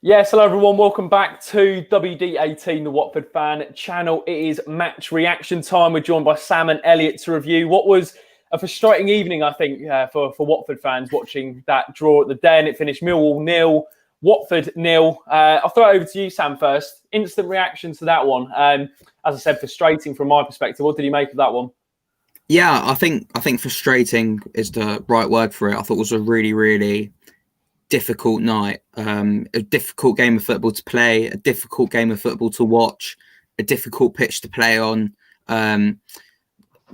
Yes, hello everyone. Welcome back to WD18, the Watford fan channel. It is match reaction time. We're joined by Sam and Elliot to review what was a frustrating evening, I think, for Watford fans watching that draw at the Den. It finished Millwall 0, Watford 0. I'll throw it over to you, Sam, first. Instant reaction to that one. As I said, frustrating from my perspective. What did you make of that one? Yeah, I think frustrating is the right word for it. I thought it was a really difficult night, a difficult game of football to play, a difficult game of football to watch, a difficult pitch to play on.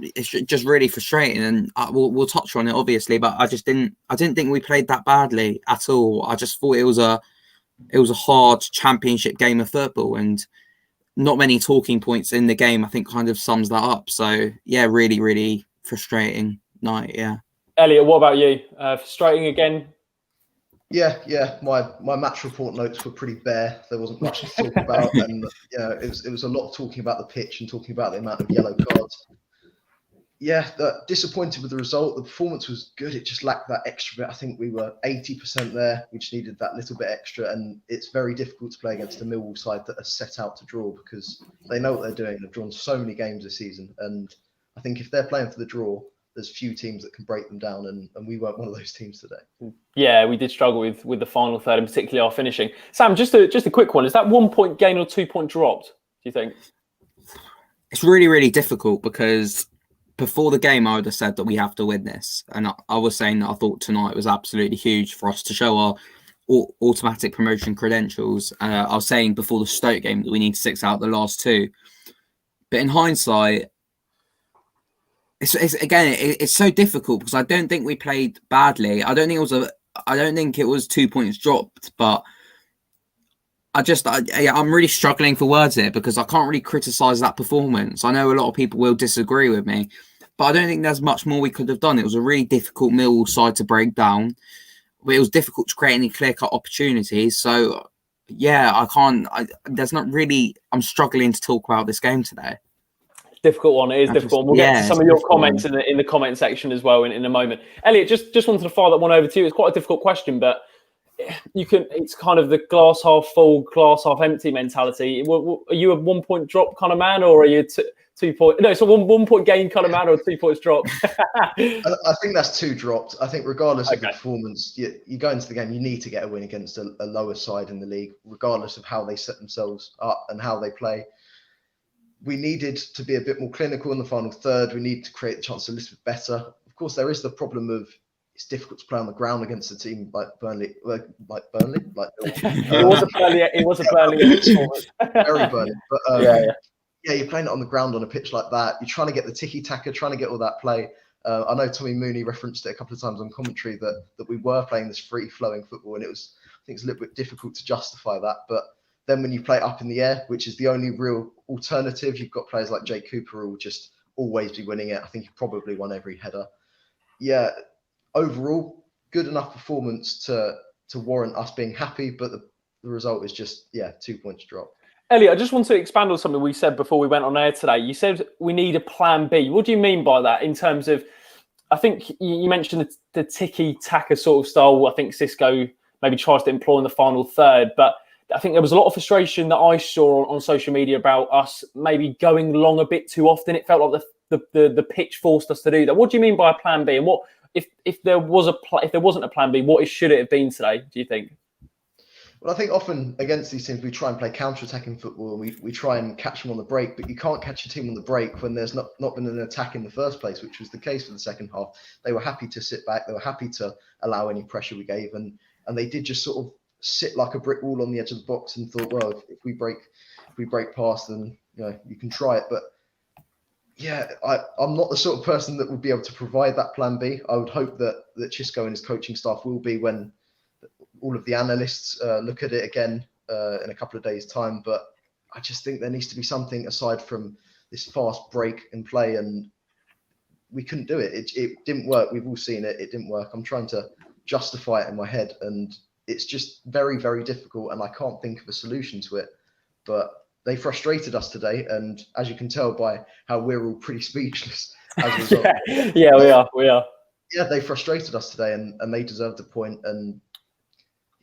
It's just really frustrating, and we'll touch on it obviously. But I didn't think we played that badly at all. I just thought it was a hard championship game of football, and not many talking points in the game. I think kind of sums that up. So yeah, really frustrating night. Yeah, Elliot, what about you? Frustrating again? Yeah. My match report notes were pretty bare. There wasn't much to talk about, and it was a lot of talking about the pitch and talking about the amount of yellow cards. Yeah, disappointed with the result. The performance was good. It just lacked that extra bit. I think we were 80% there. We just needed that little bit extra, and it's very difficult to play against a Millwall side that are set out to draw because they know what they're doing. They've drawn so many games this season, and I think if they're playing for the draw, there's few teams that can break them down, and we weren't one of those teams today. Yeah, we did struggle with the final third, and particularly our finishing. Sam, just a quick one. Is that 1 point gain or 2 point dropped, do you think? It's really difficult because before the game, I would have said that we have to win this. And I was saying that I thought tonight was absolutely huge for us to show our automatic promotion credentials. I was saying before the Stoke game that we need to 6 out the last 2. But in hindsight, it's so difficult because I don't think we played badly. I don't think it was 2 points dropped, but I'm really struggling for words here because I can't really criticize that performance. I know a lot of people will disagree with me, but I don't think there's much more we could have done. It was a really difficult Millwall side to break down. It was difficult to create any clear-cut opportunities. So, yeah, I'm struggling to talk about this game today. Difficult one. It is difficult. We'll get to some of your comments in the comment section as well in a moment. Elliot, just wanted to fire that one over to you. It's quite a difficult question, but it's kind of the glass half full, glass half empty mentality. Are you a 1 point drop kind of man, or are you 2 point? No, it's a 1 point gain kind of man, or 2 points drop. I think that's 2 dropped. I think regardless of the performance, you go into the game, you need to get a win against a lower side in the league, regardless of how they set themselves up and how they play. We needed to be a bit more clinical in the final third. We need to create the chance a little bit better. Of course, there is the problem of it's difficult to play on the ground against a team like Burnley. It was a Burnley. Very Burnley. But you're playing it on the ground on a pitch like that. You're trying to get the tiki-taka, trying to get all that play. I know Tommy Mooney referenced it a couple of times on commentary that we were playing this free-flowing football, and I think it's a little bit difficult to justify that. But then when you play it up in the air, which is the only real alternative, you've got players like Jake Cooper who will just always be winning it. I think he probably won every header. Yeah, overall, good enough performance to warrant us being happy, but the result is just, 2 points drop. Elliot, I just want to expand on something we said before we went on air today. You said we need a plan B. What do you mean by that in terms of, I think you mentioned the tiki-taka sort of style. I think Cisco maybe tries to employ in the final third, but I think there was a lot of frustration that I saw on social media about us maybe going long a bit too often. It felt like the pitch forced us to do that. What do you mean by a plan B? And what if there wasn't a plan B? What should it have been today? Do you think? Well, I think often against these teams we try and play counter-attacking football, and we try and catch them on the break. But you can't catch a team on the break when there's not been an attack in the first place, which was the case for the second half. They were happy to sit back. They were happy to allow any pressure we gave, and they did just sort of sit like a brick wall on the edge of the box and thought, well, if we break past, then you can try it. But I'm not the sort of person that would be able to provide that plan B. I would hope that Chisco and his coaching staff will be when all of the analysts look at it again in a couple of days' time. But I just think there needs to be something aside from this fast break and play, and we couldn't do it. It didn't work. We've all seen it. It didn't work. I'm trying to justify it in my head, and it's just very, very difficult, and I can't think of a solution to it. But they frustrated us today, and as you can tell by how we're all pretty speechless as a result. We are. Yeah, they frustrated us today, and they deserved a point. And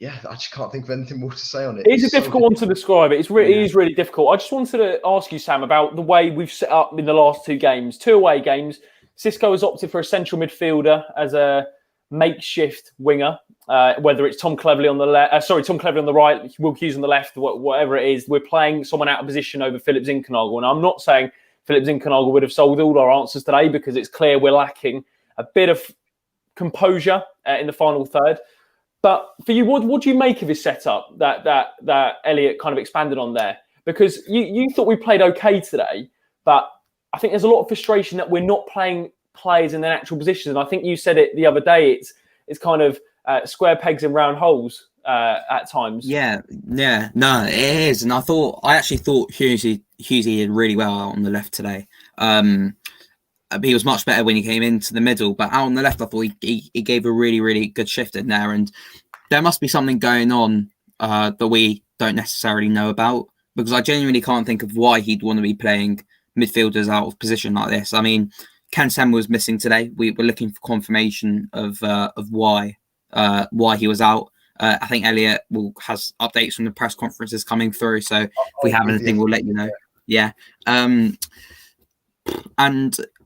yeah, I just can't think of anything more to say on it. It is a difficult one to describe. It is really difficult. I just wanted to ask you, Sam, about the way we've set up in the last 2 games, 2 away games. Xisco has opted for a central midfielder as a makeshift winger, whether it's Tom Cleverley on the left, Tom Cleverley on the right, Will Hughes on the left, whatever it is. We're playing someone out of position over Philip Zinckernagel. And I'm not saying Philip Zinckernagel would have solved all our answers today, because it's clear we're lacking a bit of composure in the final third. But for you, what do you make of his setup that Elliot kind of expanded on there? Because you thought we played okay today, but I think there's a lot of frustration that we're not playing players in their natural positions. And I think you said it the other day, it's kind of square pegs in round holes at times. Yeah, no, it is. And I actually thought Hughesy did really well out on the left today. He was much better when he came into the middle, but out on the left, I thought he gave a really, really good shift in there. And there must be something going on that we don't necessarily know about, because I genuinely can't think of why he'd want to be playing midfielders out of position like this. I mean, Ken Sam was missing today. We were looking for confirmation of why he was out. I think Elliot has updates from the press conferences coming through. So if we have anything, we'll let you know. Yeah. And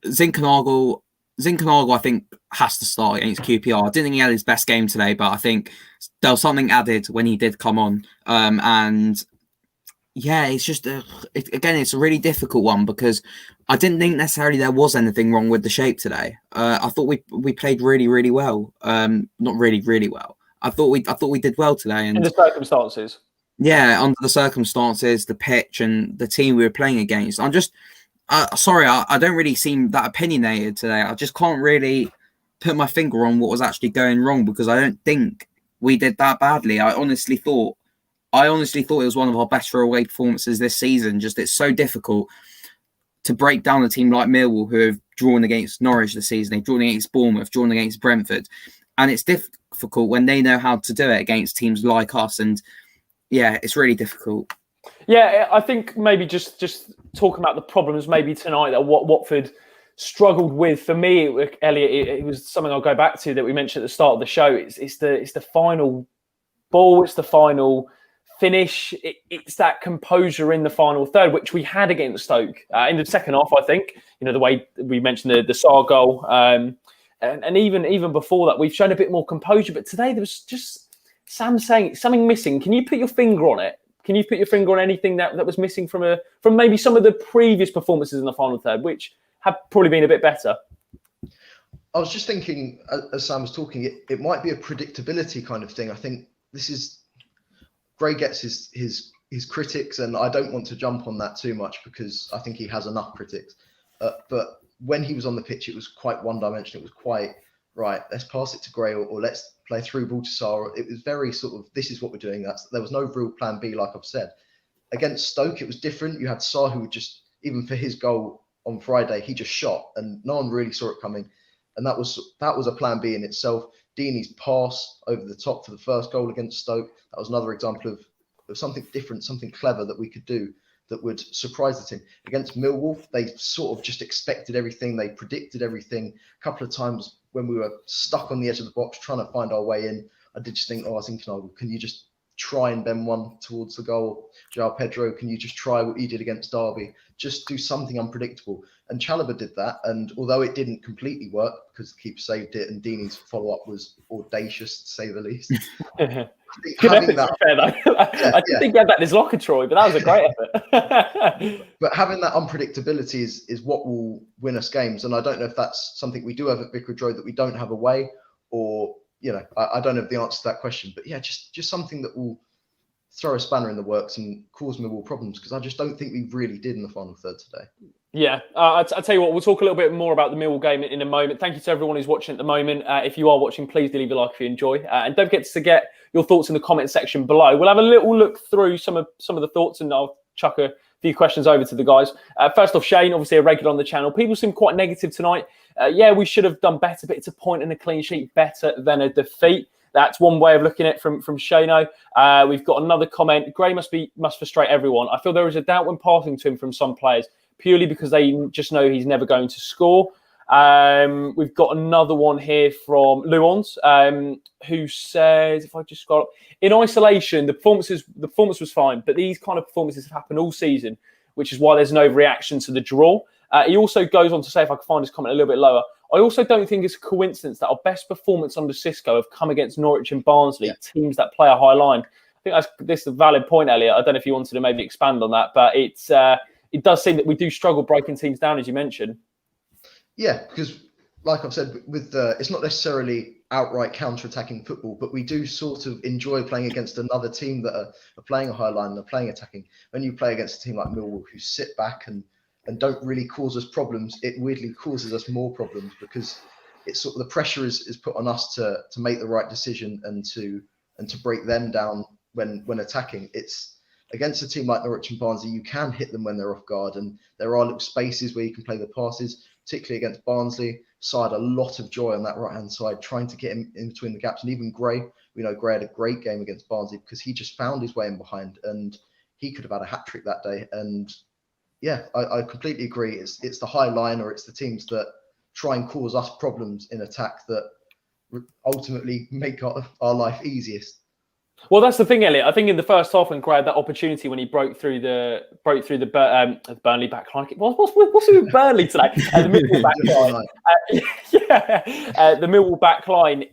Zinckernagel, I think, has to start against QPR. I didn't think he had his best game today, but I think there was something added when he did come on. And yeah, it's just, it's a really difficult one, because I didn't think necessarily there was anything wrong with the shape today. I thought we played really, really well. Not really, really well. I thought we did well today. And in the circumstances. Yeah, under the circumstances, the pitch and the team we were playing against. I'm just... sorry, I don't really seem that opinionated today. I just can't really put my finger on what was actually going wrong, because I don't think we did that badly. I honestly thought it was one of our better away performances this season. Just, it's so difficult to break down a team like Millwall, who have drawn against Norwich this season. They've drawn against Bournemouth, drawn against Brentford. And it's difficult when they know how to do it against teams like us. And yeah, it's really difficult. Yeah, I think maybe just talking about the problems maybe tonight that what Watford struggled with. For me, Elliot, it was something I'll go back to that we mentioned at the start of the show. It's the final ball. It's the final finish. It's that composure in the final third, which we had against Stoke in the second half. I think, the way we mentioned the Sarr goal, and even before that, we've shown a bit more composure. But today there was just Sam saying something missing. Can you put your finger on it? Can you put your finger on anything that was missing from maybe some of the previous performances in the final third, which have probably been a bit better? I was just thinking, as Sam was talking, it might be a predictability kind of thing. I think this is... Gray gets his critics, and I don't want to jump on that too much, because I think he has enough critics. But when he was on the pitch, it was quite one-dimensional. It was quite, right, let's pass it to Gray, or let's play through ball to Sarr. It was very sort of, this is what we're doing. There was no real plan B, like I've said. Against Stoke, it was different. You had Sarr, who would just, even for his goal on Friday, he just shot, and no one really saw it coming. And that was a plan B in itself. Deeney's pass over the top for the first goal against Stoke, that was another example of something different, something clever that we could do that would surprise the team. Against Millwall, they sort of just expected everything. They predicted everything. A couple of times when we were stuck on the edge of the box trying to find our way in, I did just think, Zinckernagel, can you just try and bend one towards the goal? João Pedro, can you just try what you did against Derby? Just do something unpredictable. And Chalobah did that. And although it didn't completely work, because the keeper saved it and Deeney's follow-up was audacious, to say the least. I didn't think he had that in his locker, Troy, but that was a great effort. But having that unpredictability is what will win us games. And I don't know if that's something we do have at Vicarage Road that we don't have away, or, I don't have the answer to that question. But yeah, just something that will throw a spanner in the works and cause Millwall problems, because I just don't think we really did in the final third today. Yeah, I'll tell you what, we'll talk a little bit more about the Millwall game in a moment. Thank you to everyone who's watching at the moment. If you are watching, please do leave a like if you enjoy. And don't forget to get your thoughts in the comment section below. We'll have a little look through some of the thoughts, and I'll chuck a few questions over to the guys. First off, Shane, obviously a regular on the channel. People seem quite negative tonight. We should have done better, but it's a point and a clean sheet better than a defeat. That's one way of looking at it from Shano. We've got another comment. Gray must frustrate everyone. I feel there is a doubt when passing to him from some players, purely because they just know he's never going to score. We've got another one here from Luons, who says, if I just scroll up, in isolation, the performance was fine, but these kind of performances have happened all season, which is why there's no reaction to the draw. He also goes on to say, if I can find his comment a little bit lower, I also don't think it's a coincidence that our best performance under Xisco have come against Norwich and Barnsley, teams that play a high line. I think this is a valid point, Elliot. I don't know if you wanted to maybe expand on that, but it does seem that we do struggle breaking teams down, as you mentioned. Yeah, because like I've said, with it's not necessarily outright counter-attacking football, but we do sort of enjoy playing against another team that are playing a high line and are playing attacking. When you play against a team like Millwall who sit back and don't really cause us problems, it weirdly causes us more problems because it's sort of the pressure is put on us to make the right decision and to break them down when attacking. It's against a team like Norwich and Barnsley, you can hit them when they're off guard, and there are little spaces where you can play the passes, particularly against Barnsley. So I had a lot of joy on that right-hand side, trying to get him in between the gaps. And even Gray, we know Gray had a great game against Barnsley because he just found his way in behind, and he could have had a hat-trick that day. And yeah, I completely agree. It's the high line, or it's the teams that try and cause us problems in attack that ultimately make our life easiest. Well, that's the thing, Elliot. I think in the first half, when Gray had that opportunity when he broke through the Burnley back line. What's with Burnley today? The Millwall back line. The Millwall back line.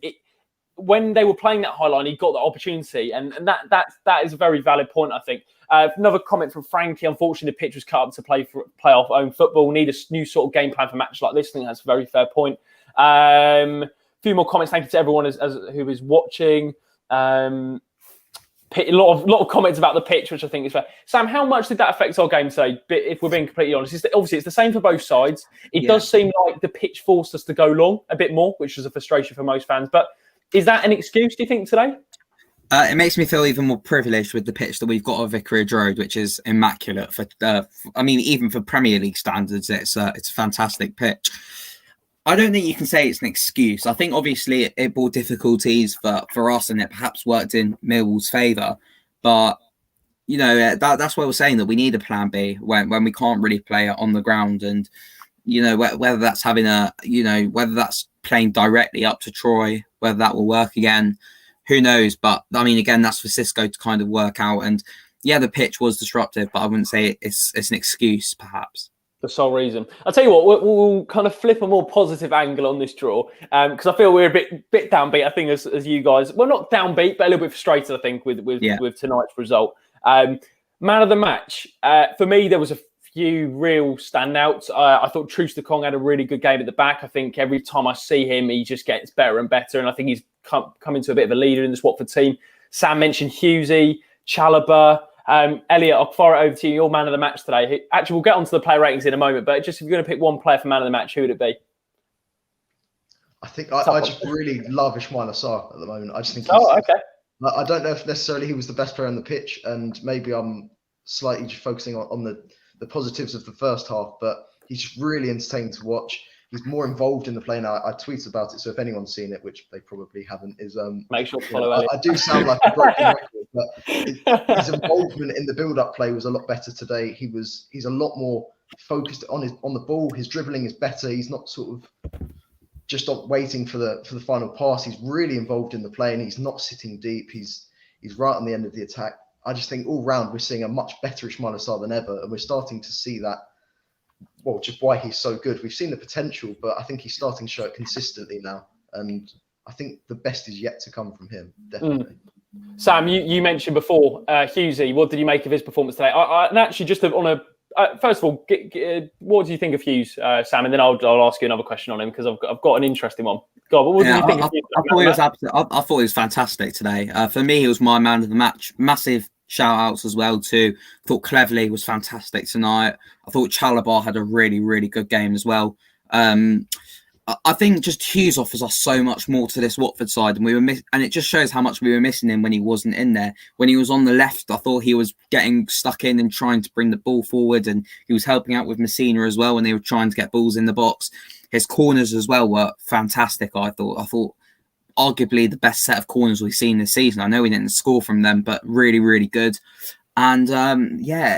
When they were playing that high line, he got the opportunity, and that is a very valid point, I think. Another comment from Frankie. Unfortunately, the pitch was cut up to play off own football. We need a new sort of game plan for matches like this. I think that's a very fair point. A few more comments. Thank you to everyone who is watching. A lot of comments about the pitch, which I think is fair. Sam, how much did that affect our game today? If we're being completely honest, obviously it's the same for both sides. It does seem like the pitch forced us to go long a bit more, which was a frustration for most fans. But is that an excuse, do you think, today? It makes me feel even more privileged with the pitch that we've got at Vicarage Road, which is immaculate. Even for Premier League standards, it's a fantastic pitch. I don't think you can say it's an excuse. I think obviously it brought difficulties for us, and it perhaps worked in Millwall's favour. But that's why we're saying that we need a plan B when we can't really play it on the ground, and whether that's whether that's playing directly up to Troy, whether that will work again, who knows? But I mean, again, that's for Xisco to kind of work out. And yeah, the pitch was disruptive, but I wouldn't say it's an excuse, perhaps. The sole reason. I'll tell you what, we'll kind of flip a more positive angle on this draw because I feel we're a bit downbeat, I think, as you guys. Well, not downbeat, but a little bit frustrated, I think, with tonight's result. Man of the match. For me, there was a few real standouts. I thought Troost-Ekong had a really good game at the back. I think every time I see him, he just gets better and better. And I think he's come into a bit of a leader in this Watford team. Sam mentioned Hughesy, Chalobah. Elliot, I'll fire it over to you. Your man of the match today. Actually, we'll get onto the player ratings in a moment, but just if you're going to pick one player for man of the match, who would it be? I think I just really love Ismaila Sarr at the moment. I just think okay. I don't know if necessarily he was the best player on the pitch, and maybe I'm slightly just focusing on the positives of the first half, but he's just really entertaining to watch. He's more involved in the play now. I tweeted about it, so if anyone's seen it, which they probably haven't, is make sure to follow Elliot. I do sound like a broken record, but his involvement in the build-up play was a lot better today. He's a lot more focused on the ball. His dribbling is better. He's not sort of just waiting for the final pass. He's really involved in the play, and he's not sitting deep. He's right on the end of the attack. I just think all round we're seeing a much better Ismaila Sarr than ever, and we're starting to see that. Well, just why he's so good. We've seen the potential, but I think he's starting to show it consistently now. And I think the best is yet to come from him, definitely. Sam, you mentioned before, Hughesy. What did you make of his performance today? And actually, just on a first of all, what do you think of Hughes, Sam? And then I'll ask you another question on him because I've got an interesting one. God, what do you think of Hughes? I thought he was fantastic today. For me, he was my man of the match. Massive shout outs as well too. I thought Cleverley was fantastic tonight. I thought Chalobah had a really, really good game as well. I think just Hughes offers us so much more to this Watford side, and and it just shows how much we were missing him when he wasn't in there. When he was on the left, I thought he was getting stuck in and trying to bring the ball forward, and he was helping out with Messina as well when they were trying to get balls in the box. His corners as well were fantastic. I thought arguably the best set of corners we've seen this season. I know we didn't score from them, but really, really good. And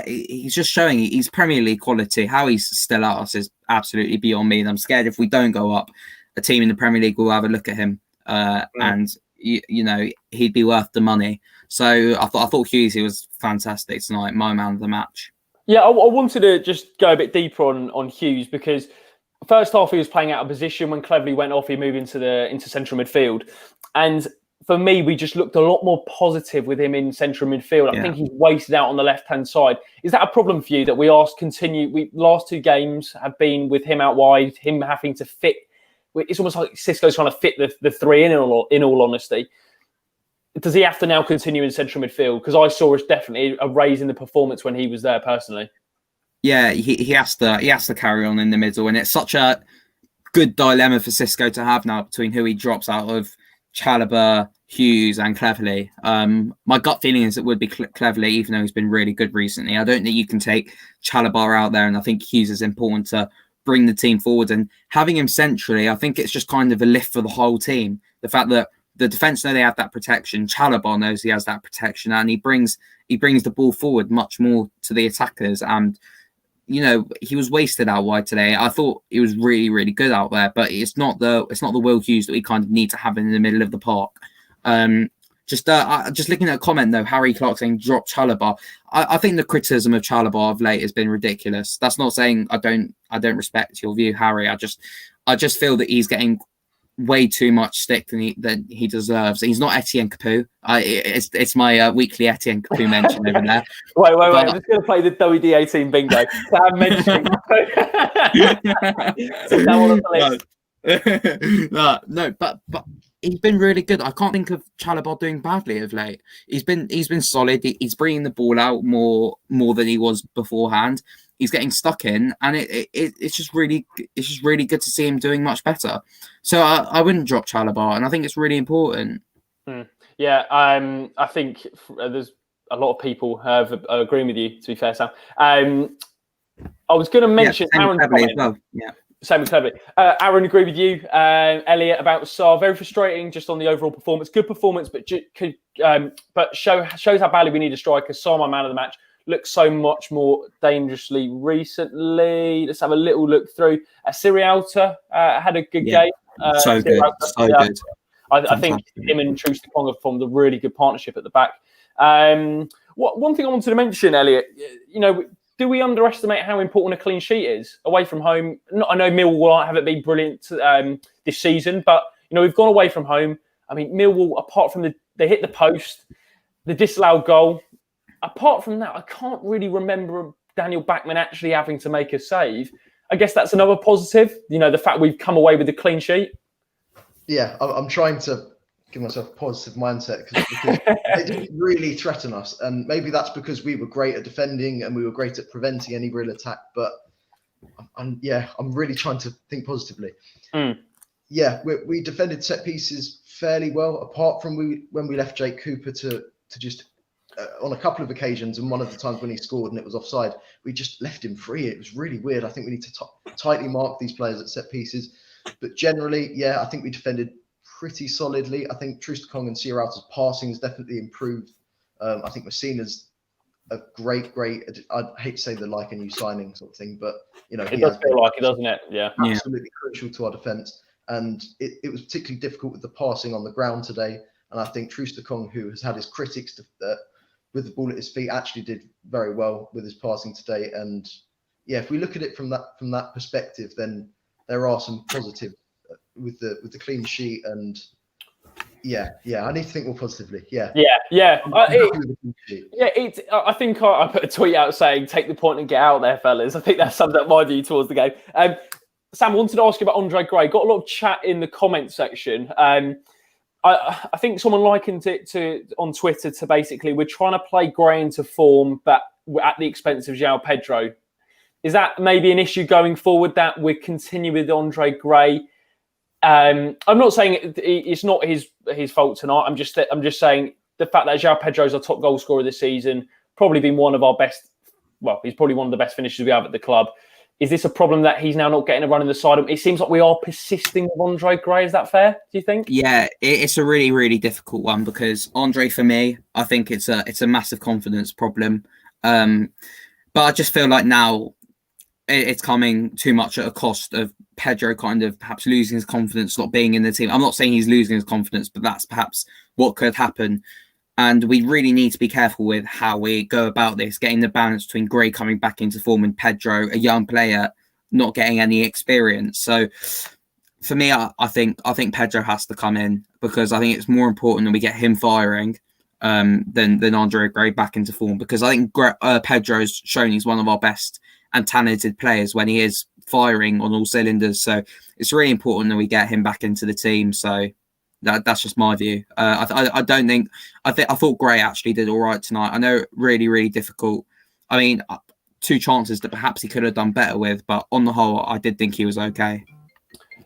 he's just showing he's Premier League quality. How he's still at us is absolutely beyond me. And I'm scared if we don't go up, a team in the Premier League will have a look at him, and you know, he'd be worth the money. So I thought Hughesy was fantastic tonight, my man of the match. Yeah, I wanted to just go a bit deeper on Hughes, because first half he was playing out of position. When Cleverley went off, he moved into central midfield, and for me, we just looked a lot more positive with him in central midfield. I think he's wasted out on the left-hand side. Is that a problem for you that we last 2 games have been with him out wide, him having to fit? It's almost like Xisco's trying to fit the 3 in all honesty. Does he have to now continue in central midfield? Because I saw us definitely a raise in the performance when he was there personally. Yeah, he has to carry on in the middle, and it's such a good dilemma for Xisco to have now between who he drops out of, Chalobah, Hughes and Cleverley. My gut feeling is it would be Cleverley, even though he's been really good recently. I don't think you can take Chalobah out there, and I think Hughes is important to bring the team forward. And having him centrally, I think it's just kind of a lift for the whole team. The fact that the defence know they have that protection, Chalobah knows he has that protection, and he brings the ball forward much more to the attackers. And you know, he was wasted out wide today. I thought he was really, really good out there, but it's not the Will Hughes that we kind of need to have in the middle of the park. Just looking at a comment though, Harry Clark saying drop Chalobah. I think the criticism of Chalobah of late has been ridiculous. That's not saying I don't respect your view, Harry. I just feel that he's getting way too much stick than he deserves. He's not Etienne Capoue. It's my weekly Etienne Capoue mention over there. Wait. I'm just going to play the WD18 bingo. I'm mentioning. So now on the list. No, but he's been really good. I can't think of Chalobah doing badly of late. He's been solid. He's bringing the ball out more than he was beforehand. He's getting stuck in, and it's just really good to see him doing much better. So I wouldn't drop Chalobah, and I think it's really important. Yeah, I think there's a lot of people have agreeing with you. To be fair, Sam, I was going to mention Aaron's comment. As well. Yeah. Same with Cleverley. Aaron, agree with you. Elliot, about Sarr, very frustrating just on the overall performance. Good performance, but shows how badly we need a striker. Sarr, my man of the match, looks so much more dangerously recently. Let's have a little look through. Sirialta had a good game. So good. I think him and Troost-Ekong have formed a really good partnership at the back. One thing I wanted to mention, Elliot, you know, do we underestimate how important a clean sheet is away from home? I know Millwall haven't been brilliant this season, but you know, we've gone away from home. I mean, Millwall, apart from they hit the post, the disallowed goal. Apart from that, I can't really remember Daniel Backman actually having to make a save. I guess that's another positive. You know, the fact we've come away with a clean sheet. Yeah, I'm trying to give myself a positive mindset because they didn't really threaten us. And maybe that's because we were great at defending and we were great at preventing any real attack. But I'm really trying to think positively. Yeah, we defended set pieces fairly well, apart from when we left Jake Cooper to just on a couple of occasions, and one of the times when he scored and it was offside, we just left him free. It was really weird. I think we need to tightly mark these players at set pieces. But generally, yeah, I think we defended pretty solidly. I think Troost-Ekong and Sierralta's passing has definitely improved. I think we're seen as a great. I'd hate to say the like a new signing sort of thing, but you know, it does feel like it, doesn't it? Yeah, absolutely crucial to our defence. And it was particularly difficult with the passing on the ground today. And I think Troost-Ekong, who has had his critics with the ball at his feet, actually did very well with his passing today. And yeah, if we look at it from that perspective, then there are some positives with the clean sheet. And yeah, I need to think more positively. Yeah. I think I put a tweet out saying, "Take the point and get out there, fellas." I think that sums up my view towards the game. Sam, I wanted to ask you about Andre Gray. Got a lot of chat in the comment section. I think someone likened it on Twitter to basically we're trying to play Gray into form, but at the expense of João Pedro. Is that maybe an issue going forward that we continue with Andre Gray? I'm not saying it's not his fault tonight. I'm just saying the fact that João Pedro is our top goal scorer this season, probably been one of our best. Well, he's probably one of the best finishers we have at the club. Is this a problem that he's now not getting a run in the side? It seems like we are persisting with Andre Gray. Is that fair? Do you think? Yeah, it's a really, really difficult one because Andre, for me, I think it's a massive confidence problem. But I just feel like now it's coming too much at a cost of Pedro kind of perhaps losing his confidence, not being in the team. I'm not saying he's losing his confidence, but that's perhaps what could happen. And we really need to be careful with how we go about this, getting the balance between Gray coming back into form and Pedro, a young player, not getting any experience. So for me, I think Pedro has to come in, because I think it's more important that we get him firing than Andre Gray back into form, because I think Pedro's shown he's one of our best and talented players when he is firing on all cylinders. So it's really important that we get him back into the team. So that's just my view. I thought Gray actually did all right tonight. I know really, really difficult. I mean, 2 chances that perhaps he could have done better with, but on the whole, I did think he was okay.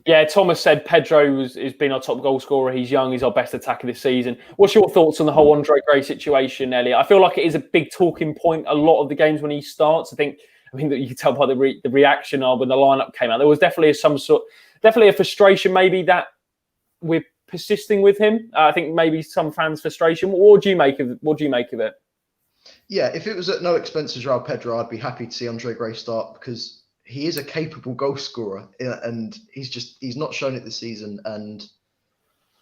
Yeah, Thomas said Pedro has been our top goal scorer. He's young. He's our best attacker this season. What's your thoughts on the whole Andre Gray situation, Elliot? I feel like it is a big talking point a lot of the games when he starts. I mean that you can tell by the reaction when the lineup came out. There was definitely a frustration maybe that we're persisting with him. I think maybe some fans' frustration. What do you make of it? Yeah, if it was at no expense to João Pedro, I'd be happy to see Andre Gray start, because he is a capable goal scorer, and he's not shown it this season. And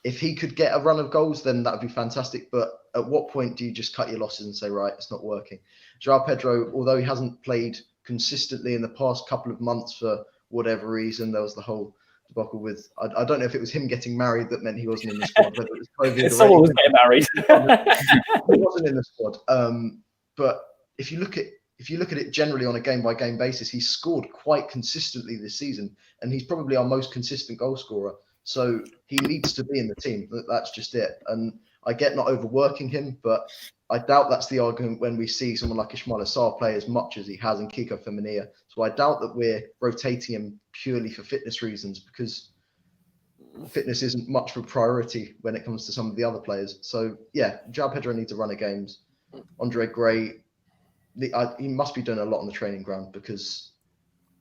if he could get a run of goals, then that would be fantastic. But at what point do you just cut your losses and say, right, it's not working? João Pedro, although he hasn't played consistently in the past couple of months for whatever reason, there was the whole debacle with, I don't know if it was him getting married that meant he wasn't in the squad, whether it was COVID. Someone was getting married. He wasn't in the squad. But if you look at it generally on a game-by-game basis, he's scored quite consistently this season, and he's probably our most consistent goal scorer. So he needs to be in the team. That's just it. And I get not overworking him, but I doubt that's the argument when we see someone like Ismail Assar play as much as he has in Kiko Femenia. So I doubt that we're rotating him purely for fitness reasons, because fitness isn't much of a priority when it comes to some of the other players. So yeah, João Pedro needs a run of games. Andre Gray, he must be doing a lot on the training ground, because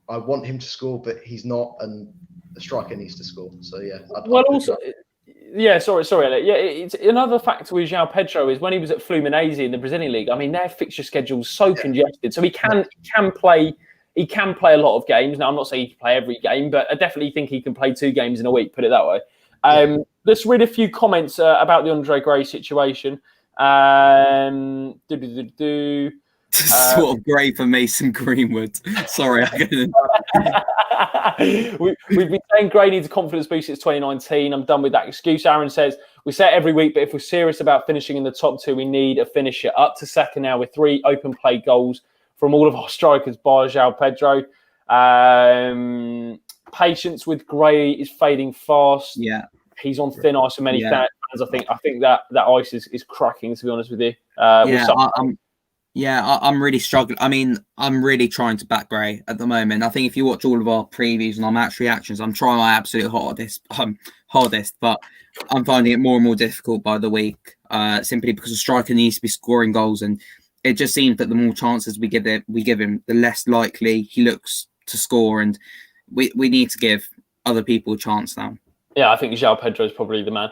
I want him to score, but he's not, and the striker needs to score. So yeah. Sorry, Elliot. Yeah, it's another factor with João Pedro is when he was at Fluminense in the Brazilian league. I mean, their fixture schedule's so congested, so he can play a lot of games. Now, I'm not saying he can play every game, but I definitely think he can play 2 games in a week. Put it that way. Let's read a few comments about the Andre Gray situation. Sort of grey for Mason Greenwood. Sorry, we've been saying Gray needs a confidence boost since 2019. I'm done with that excuse. Aaron says we say it every week, but if we're serious about finishing in the top 2, we need a finisher. Up to second now with 3 open play goals from all of our strikers by João Pedro. Patience with Gray is fading fast. Yeah, he's on thin ice for many fans. I think that ice is cracking, to be honest with you. I'm really struggling. I mean, I'm really trying to back Gray at the moment. I think if you watch all of our previews and our match reactions, I'm trying my absolute hardest, but I'm finding it more and more difficult by the week, simply because a striker needs to be scoring goals, and it just seems that the more chances we give him, the less likely he looks to score, and we need to give other people a chance now. Yeah, I think João Pedro is probably the man.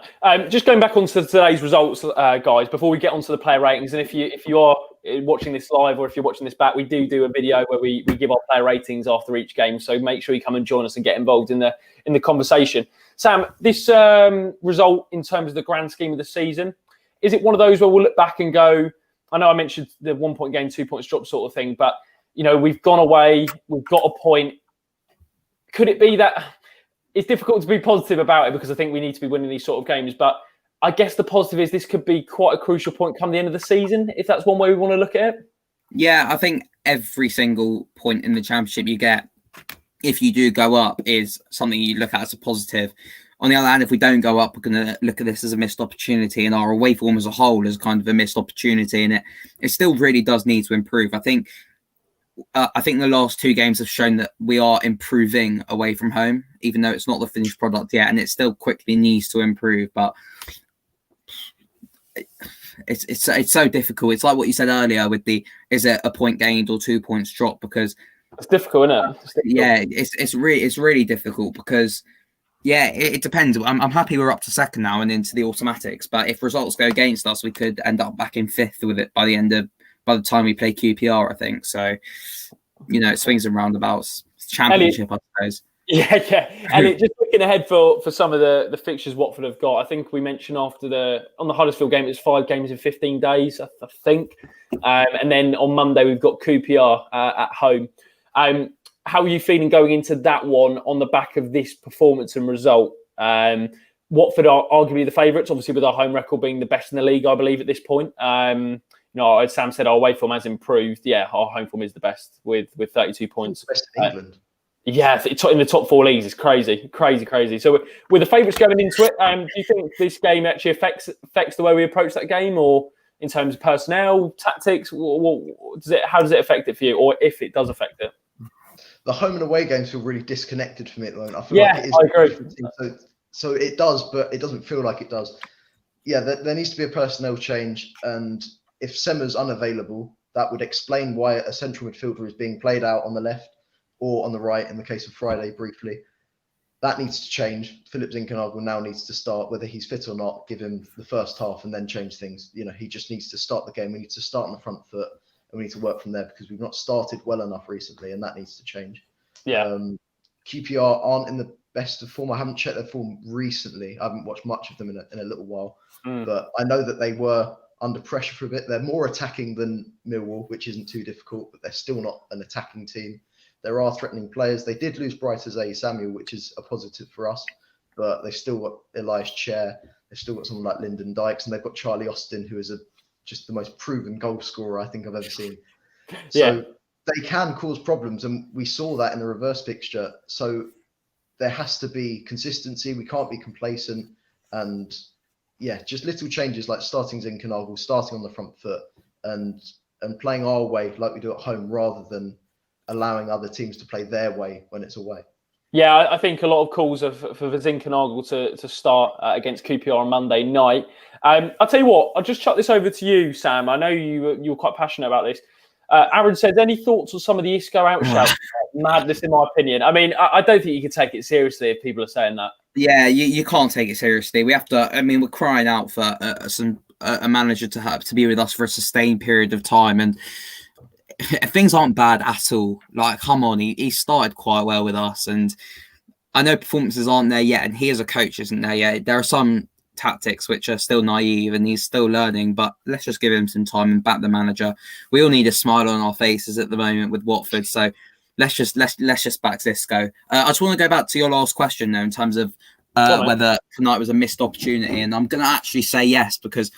Just going back onto today's results, guys, before we get onto the player ratings, and if you are watching this live or if you're watching this back, we do a video where we give our player ratings after each game. So make sure you come and join us and get involved in the conversation. Sam, this result in terms of the grand scheme of the season, is it one of those where we'll look back and go, I know I mentioned the 1 point gain, 2 points drop sort of thing, but we've gone away, we've got a point. Could it be that it's difficult to be positive about it because I think we need to be winning these sort of games, but I guess the positive is this could be quite a crucial point come the end of the season, if that's one way we want to look at it? Yeah, I think every single point in the Championship you get, if you do go up, is something you look at as a positive. On the other hand, if we don't go up, we're going to look at this as a missed opportunity, and our away form as a whole is kind of a missed opportunity, and it still really does need to improve. I think the last 2 games have shown that we are improving away from home, even though it's not the finished product yet, and it still quickly needs to improve. But it's so difficult. It's like what you said earlier with is it a point gained or 2 points dropped? Because it's difficult, isn't it? Yeah, it's really difficult because it depends. I'm happy we're up to second now and into the automatics, but if results go against us, we could end up back in 5th with it by the time we play QPR, I think. So swings and roundabouts. It's championship, I suppose. Yeah. Elliot, just looking ahead for some of the fixtures Watford have got. I think we mentioned on the Huddersfield game, it was 5 games in 15 days, I think. And then on Monday, we've got QPR at home. How are you feeling going into that one on the back of this performance and result? Watford are arguably the favourites, obviously with our home record being the best in the league, I believe, at this point. As Sam said, our away form has improved. Yeah, our home form is the best with 32 points. Best in England. Yeah, in the top 4 leagues is crazy. So with the favourites going into it, do you think this game actually affects the way we approach that game, or in terms of personnel, tactics? How does it affect it for you, or if it does affect it? The home and away games feel really disconnected for me at the moment. I feel like it is. I agree. So it does, but it doesn't feel like it does. Yeah, there needs to be a personnel change, and if Semmer's unavailable, that would explain why a central midfielder is being played out on the left or on the right in the case of Friday briefly. That needs to change. Philip Zinckernagel now needs to start, whether he's fit or not, give him the first half and then change things. He just needs to start the game. We need to start on the front foot and we need to work from there because we've not started well enough recently and that needs to change. Yeah. QPR aren't in the best of form. I haven't checked their form recently. I haven't watched much of them in a little while, but I know that they were under pressure for a bit. They're more attacking than Millwall, which isn't too difficult, but they're still not an attacking team. There are threatening players. They did lose Bright Azay Samuel, which is a positive for us, but they've still got Elias Chair. They've still got someone like Lyndon Dykes, and they've got Charlie Austin, who is just the most proven goal scorer I think I've ever seen. So they can cause problems, and we saw that in the reverse fixture. So there has to be consistency. We can't be complacent, and just little changes like starting Zinckernagel, starting on the front foot, and playing our way like we do at home, rather than allowing other teams to play their way when it's away. Yeah, I think a lot of calls for Zinckernagel to start against QPR on Monday night. I'll tell you what, I'll just chuck this over to you, Sam. I know you were quite passionate about this. Aaron says, any thoughts on some of the Isco out shouts? Madness, in my opinion. I mean, I don't think you can take it seriously if people are saying that. Yeah, you can't take it seriously. We have to. I mean, we're crying out for a manager to be with us for a sustained period of time, and things aren't bad at all. Like, come on, he started quite well with us, and I know performances aren't there yet, and he as a coach isn't there yet. There are some tactics which are still naive, and he's still learning. But let's just give him some time and back the manager. We all need a smile on our faces at the moment with Watford, so let's just back Xisco. I just want to go back to your last question, though, in terms of whether tonight was a missed opportunity, and I'm going to actually say yes, because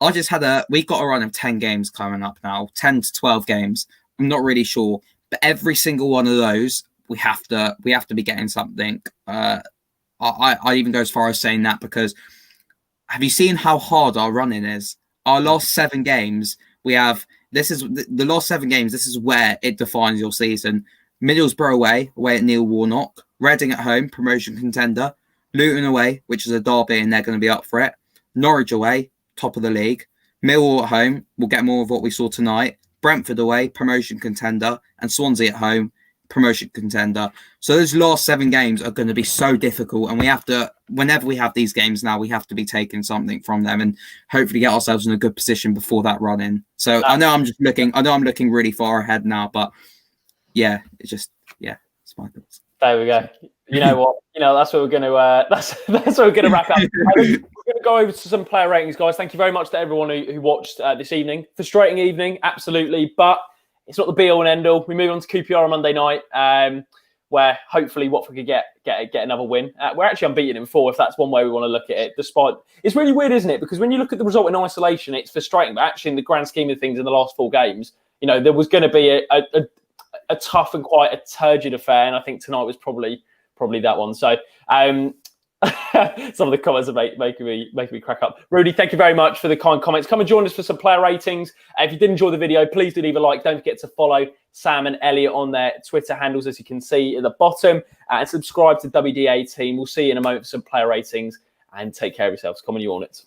we've got a run of 10 games coming up now, 10 to 12 games. I'm not really sure, but every single one of those, we have to be getting something. I even go as far as saying that, because have you seen how hard our running is? Our last 7 games, this is the last 7 games. This is where it defines your season. Middlesbrough away at Neil Warnock. Reading at home, promotion contender. Luton away, which is a derby, and they're going to be up for it. Norwich away, top of the league. Millwall at home, we'll get more of what we saw tonight. Brentford away, promotion contender. And Swansea at home, promotion contender. So those last 7 games are going to be so difficult, and we have to, whenever we have these games now, we have to be taking something from them and hopefully get ourselves in a good position before that run in. So I know I'm looking really far ahead now, but it's my thoughts. There we go. You know what? That's what we're going to. That's what we're going to wrap up. We're going to go over to some player ratings, guys. Thank you very much to everyone who watched this evening. Frustrating evening, absolutely, but it's not the be all and end all. We move on to QPR on Monday night, where hopefully Watford could get another win. We're actually unbeaten in 4, if that's one way we want to look at it. Despite, it's really weird, isn't it? Because when you look at the result in isolation, it's frustrating. But actually, in the grand scheme of things, in the last 4 games, there was going to be a tough and quite a turgid affair, and I think tonight was probably that one. So some of the comments are making me crack up. Rudy, thank you very much for the kind comments. Come and join us for some player ratings. If you did enjoy the video, please do leave a like. Don't forget to follow Sam and Elliot on their Twitter handles, as you can see at the bottom, and subscribe to WDA Team. We'll see you in a moment for some player ratings, and take care of yourselves. Come on, you on it.